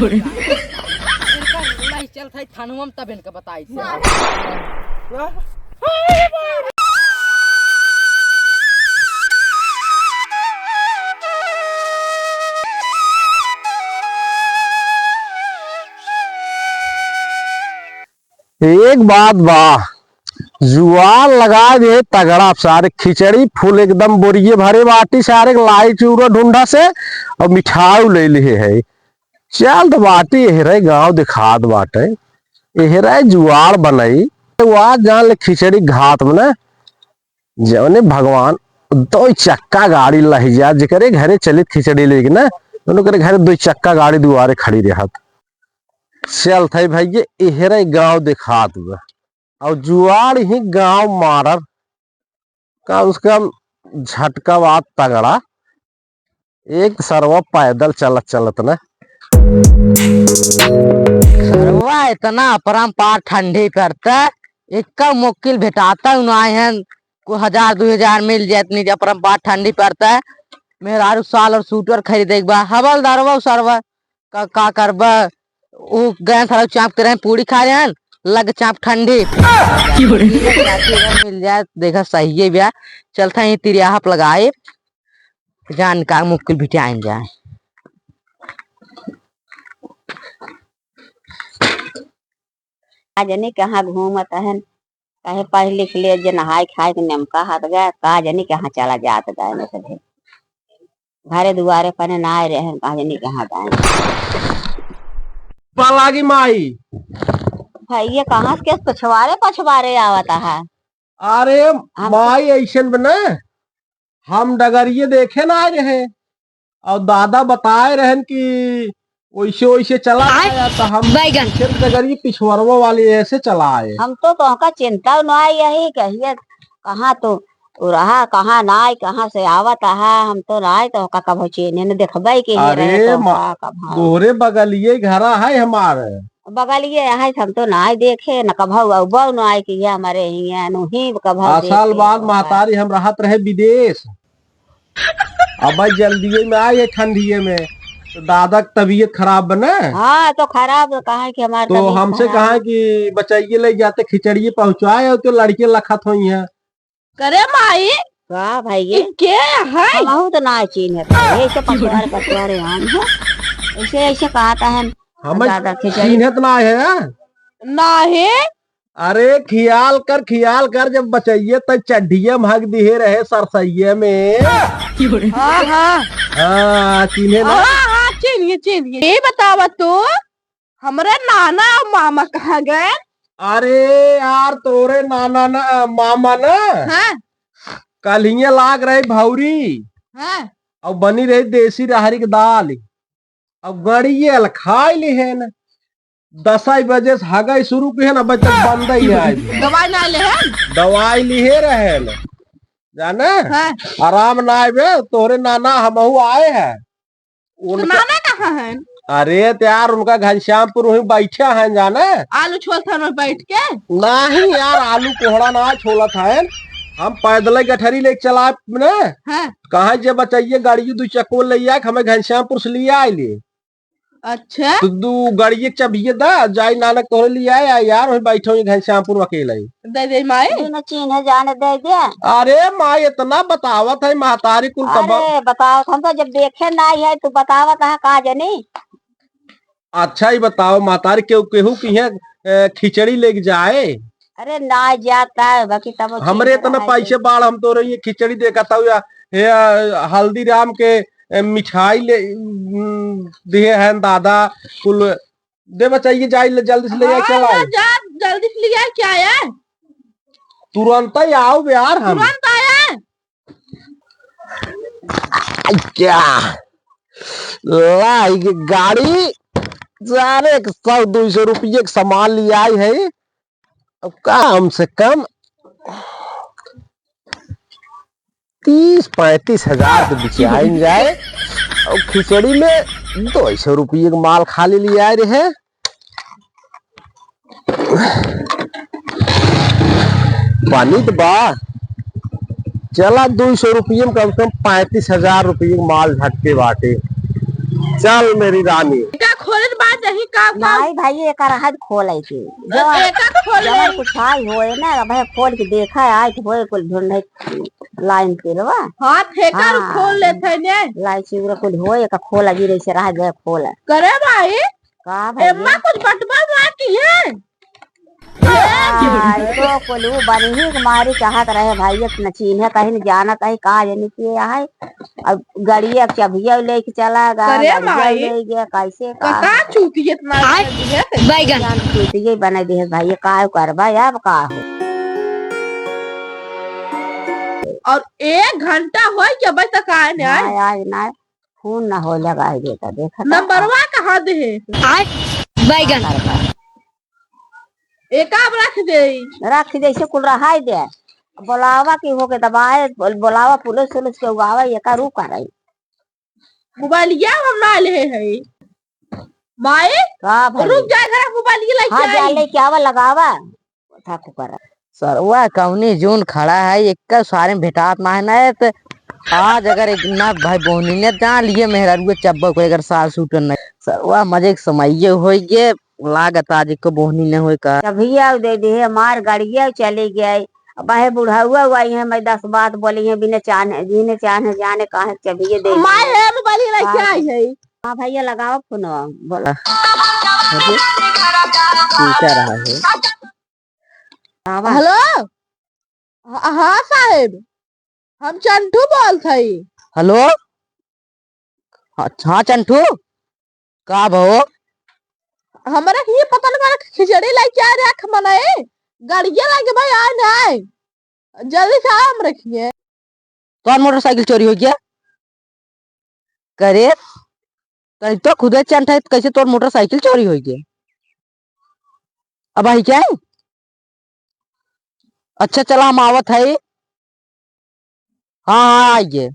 नहीं चल था थानुआ में तब इनका बताई एक बात बा, जुआर लगा दे तगड़ा सारे खिचड़ी फूल एकदम बोरिये भरे बाटी सारे लाइट चूरा ढूंढा से और मिठाई ले लिए है। चल तो बाटी एहरे गांव दिखात बाटे एहरे जुआर बनई वह जान ले खिचड़ी घाट में ना जौने भगवान दो चक्का गाड़ी लही जा जेकरे घरे चलित खिचड़ी लेके ना उनके घरे दो चक्का गाड़ी दुआरे खड़ी रहत। चल थे भैया एहरे गांव दिखात बा और जुआर ही गांव मारर का उसका झटका बात तगड़ा एक सरवा पैदल चलत चलत ना सरवा इतना अपरंपार ठंडी करता एक मुक्किल भेटाता आए हैं को 1000-2000 मिल जाए इतनी अपरंपार ठंडी पड़ता है। मेरा साल और सूटर खरीदे हवलदार सरवा का करबा वो गए थोड़ा चाप के रहे पूरी खा रहे हैं लग चाप ठंडी मिल जाए देखा सही है भैया चलता है तिरियाहप लगाए जान का मुक्किल भिटाइन जाए। जनी कहाँ घूमत है कहे पढ़ लिख ले जे नहाय खाए के नमका हाथ गए कहा जनी कहाँ चला जात गए न सके घरे दुआरे पर ना रहे कहा जनी कहाँ गए लागी माई भैया कहाँ से पछवारे आवता है। अरे माई ऐसे बने हम डगरिये देखे ना आए रहे और दादा बताए रहन कि वैसे वैसे चला आया तो हम डगरिये पिछवरवा वाले ऐसे चला आए। हम तो चिंता न यही कहिए कहाँ तो रहा कहाँ नाई कहाँ से आवत है हम तो नाई तो कब चेने न देखबे के अरे तोरे बगलिए घरा है हमारे बगलिए है हम तो नाई देखे न कभू नाई की हमारे ही साल बाद महतारी हम राहत रहे विदेश अब जल्दी में आए ठंडिये में तो दादा की तबीयत खराब बने। हाँ तो खराब कहा कि हमारे तो हमसे कहा कि बचाइए ले जाते खिचड़िए पहुंचाए तो लड़के लखत हुई है करे माई का भाई के है तो ना चीन है ऐसे पछवारे हम ऐसे ऐसे कहता है हम चीन्हत ना है ना है। अरे खियाल कर जब बचाइए तो चड्ढिया भाग दिए रहे सरसैये में। हाँ हाँ हाँ चीन्हे ना चिन्हिए ये बतावा तो हमारे नाना और मामा कहाँ गए। अरे यार तोरे नाना ना मामा ना हाँ? कल ही लाग रही भौरी हाँ? और बनी रही देसी रहरी की दाल अब गड़िए खाई ली है न 10 बजे से हगई शुरू की है ना बच्चे बंद ही है दवाई ना ले है दवाई लिए रहे न जाने हाँ? आराम ना आए तोरे नाना हमहू आए हैं नाना कहाँ है। अरे यार उनका घनश्यामपुर वहीं बैठे हैं जाने आलू छोलता में बैठ के नहीं यार आलू कोहड़ा ना छोलत है हम पैदल गठरी लेके चला ने हाँ? कहा जे बचाइए गाड़ी 2 चक्को ले आए हमें घनश्यामपुर से लिए आए लिए। अच्छा तो 2 गाड़ी चबिए दा जाई नानक तोरे लिए आए यार वहीं बैठे हुए घनश्यामपुर अकेले दे दे माई न चीन जाने दे दे। अरे माँ इतना बतावत है महतारी कुल अरे बताओ हम तो जब देखे ना है तू बतावत है कहा जनी। अच्छा ही बताओ महतारी केहू की है खिचड़ी लेके जाए। अरे ना जाता है बाकी तब हमरे इतना पैसे बाढ़ हम तो रही खिचड़ी देखा था या हल्दीराम के मिठाई ले दिए हैं दादा कुल दे बचाइए जाए जल्दी से ले चला जल्दी से ले क्या है तुरंत ही आओ यार हम तुरंत आया क्या लाई गाड़ी सारे 100-200 रुपये के सामान ले आई है अब कम से कम 30-35 हजार तो बिचाइन जाए और खिचड़ी में 200 रुपये का माल खाली ले आए रहे। पानी तो बा चला 200 रुपये में कम से कम 35 हजार रुपये का माल झटके बाटे चल मेरी रानी। का खोले बात नहीं का नहीं भाई एक राहत खोल आई थी एका खोल ले जब कुछ आई होए ना भाई खोल के देखा है आई तो होए कुल ढूंढे लाइन पे रवा हां ठेका हाँ। खोल लेते ने लाई चिवरा कुल होए का खोल अजी रही से रह गए खोल करे भाई का भाई एम्मा कुछ बटवा बाकी है तो कोलू बनी ही कुमारी चाहत रहे भाई न चीन है कहीं न जाना कहीं कहा जाने की है अब गाड़िया चबिया लेके चला गया करे गाड़िया भाई। ले गया कैसे का चूती इतना है बैगन चूतिए बना दे भाई का करबा अब का हो और 1 घंटा हो गया बस तक आए ने आज आज ना फोन ना हो लगा देता देखा नंबरवा कहां दे है बैगन एका रख दे रख जैसे कुल रहा दे बुलावा की हो के दबाए बुलावा पुलिस पुलिस के उगावा ये का रुक रही मोबाइलिया हम ना ले है माई का भाई रुक जा घर मोबाइल लेके हाँ आई जाले क्या वा लगावा था कर सरवा कौनी जोन खड़ा है एक का सारे भेटात ना है ना तो आज अगर एक ना भाई बोनी ने जान लिए मेहरारू चब्बा को अगर साल सूट नहीं सरवा मजे के समय हो गए लागत आज को बोहनी ने होए का भैया दे दे मार गाड़िया चले गए अब है बुढ़ा हुआ आई है मैं 10 बात बोली है बिना चाहने जीने चाहने जाने कहा चबिए दे माय है मोबाइल लेके आई है हाँ भैया लगाओ फोन बोला क्या रहा है हेलो हाँ साहेब हम चंटू बोल थई हेलो हाँ चंटू का भो हमरा के ये पता लगा खिचड़ी लेके आ रहा खमनाए गाड़िया लेके भाई आ ना जल्दी से हम रखिए तो मोटरसाइकिल चोरी हो गया करे कहीं तो खुद चंट है कैसे तोर मोटरसाइकिल चोरी हो गया अब आई क्या है अच्छा चला हम आवत है हाँ हाँ आइए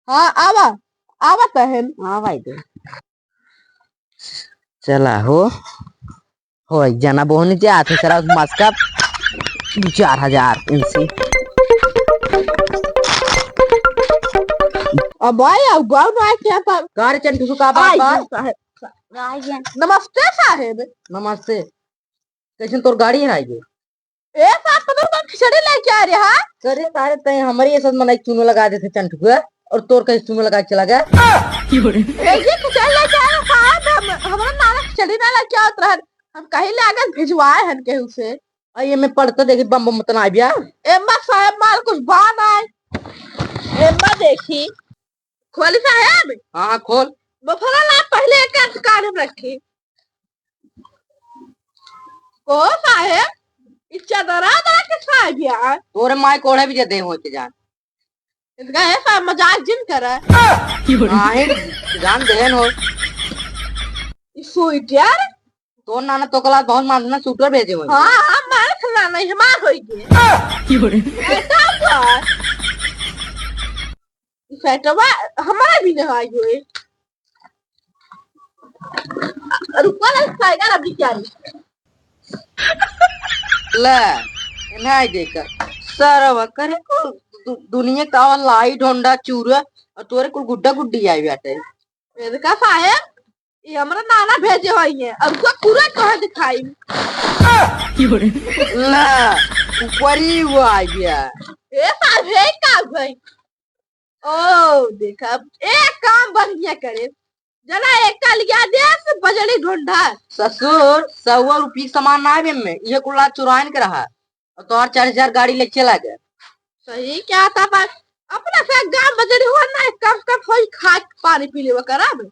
हाँ आवा आवत है हाँ भाई दे चला हो जाना बोहनी जा थे सरा मास्का 4000 इनसे अब भाई अब गाँव में आए क्या पर कार चंटू का बात नमस्ते साहेब नमस्ते कैसे तोर गाड़ी है ये ए साहब पता खिचड़ी लेके आ रहे हां करे सारे तय हमारी ये सब मनाई चूनो लगा देते चंटू को और तोर कैसे चूनो लगा के चला गया ये खिचड़ी लेके आ रहा साहब हमारा नाना खिचड़ी ना लेके आवत रहन हम कहीं ले आगे भिजवाए हन के उसे ये में पढ़ता देखी बम बम तना आबिया एम्मा साहब माल कुछ बान आए एम्मा देखी खोली साहब हां खोल बफरा ला पहले एक कान में रखी ओ साहब इच्छा दरा के साहब यार तोरे माय कोड़े भी दे हो के जान इसका ऐसा मजाक जिन कर आहे जान देहन हो स्वीट यार तो नाना तो कला बहुत मानना शूटर भेजे हो हां हां मार खना नहीं हमार होई के ऐसा हुआ फैटवा हमारा भी नहीं आई हुई रुको ना साइकिल अभी क्या ले नहीं देखा सरवा करे को दुनिया का लाई ढोंडा चूरा और तोरे को गुड्डा गुड्डी आई बैठे इसका साहब ये हमरा नाना भेजे हुई है अब को पूरा कहां दिखाई ला ऊपरी वो आ गया ए साहब है का भाई ओ देखा एक काम बढ़िया करे जना एक का लिया दे बजड़ी ढोंढा ससुर 100 रुपये सामान ना आवे में ये कुला चुरान के रहा और तो और 4000 गाड़ी लेके चला गया सही क्या था बस अपना से गांव बजड़ी हुआ ना कम होई खा पानी पी लेवा कराब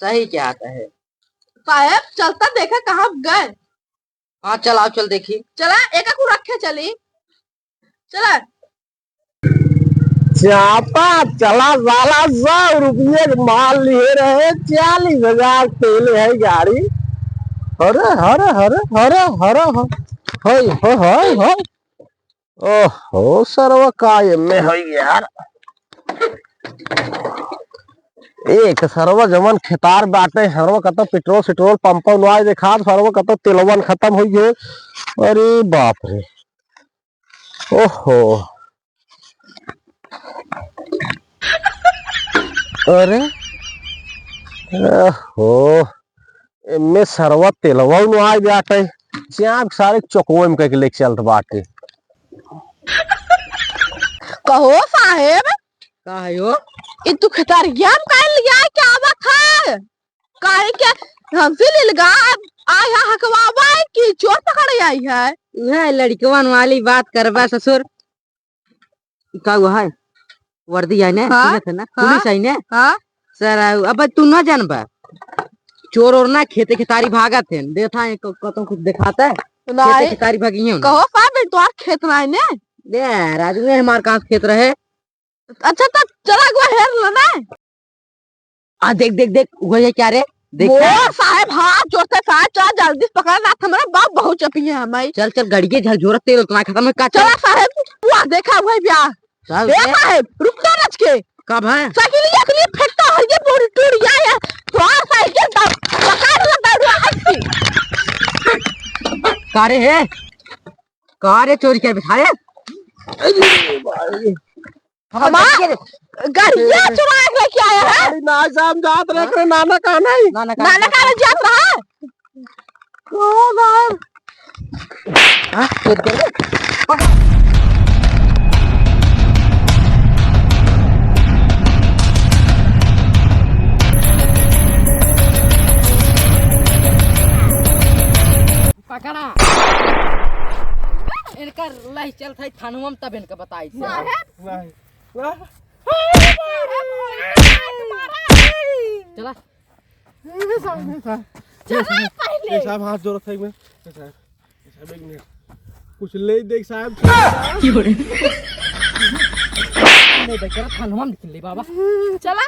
सही क्या आता है साहब चलता देखा कहां गए हां चलाओ चल देखी चला एक को रखे चली चला चापा चला साला 100 रुपये माल लिए रहे 40,000 तेल है गाड़ी अरे हरे हरे हरे हरे हरे हो हो ओहो सरवा काय में है यार एक सरवा जमन खेतार बाटे सरवा कत पेट्रोल पंप नवाय देखा सरवा कत तेलवन खत्म हो गए अरे बाप रे ओहो अरे हो एमे सरवा तेलवा नु आ बाटे चाप सारे चौकवे में कह के लेके चलत बाटे। कहो साहेब का है यो? इ तू खतरिया में काहे लिया क्या बखा काहे के हमसे ले लगा आया हकवावा की चोर पकड़ आई है। वह लड़कवन वाली बात करबा ससुर। का हुआ है? वर्दी है ने? हाँ, ठीक है ना? हाँ, पुलिस है ने? हाँ सर अब तू ना जानबा चोर और ना खेते खितारी भागत थे देखा है कतों कुछ दिखाता है खेते नहीं खितारी भागी है कहो साहब तो खेत में ने दे राजू ने हमारे कहाँ से खेत रहे। अच्छा तब चला गया हेर लेना आ देख देख देख वही क्या रे देख वो साहेब हाँ जोरते साहब चला जल्दी से पकड़ ना हमारा बाप बहुत चपी है हमारी। चल चल गड़िए झलझोरत तेल उतना खत्म है का चला साहेब वो देखा हुआ ब्याह चल ए साहेब रुक जा रच के कब है साइकिल के लिए फेंकता है ये पूरी टूट गया है तो आ साइकिल का पकड़ लगा रहा है कारे है कारे चोरी कर बिठाए हमारा गाड़िया चुरा के लेके आया है ना साहब जात रे करे नाना का नहीं नाना नाना का जात रहा है कौन है हां चोर कर पकड़ा इनका लाई चल था थानुम तब इनका बताई से नहीं चला साहब हाथ जोड़त है मैं साहब एक मिनट कुछ ले देख साहब नहीं बेचारा थानुम निकल ले बाबा चला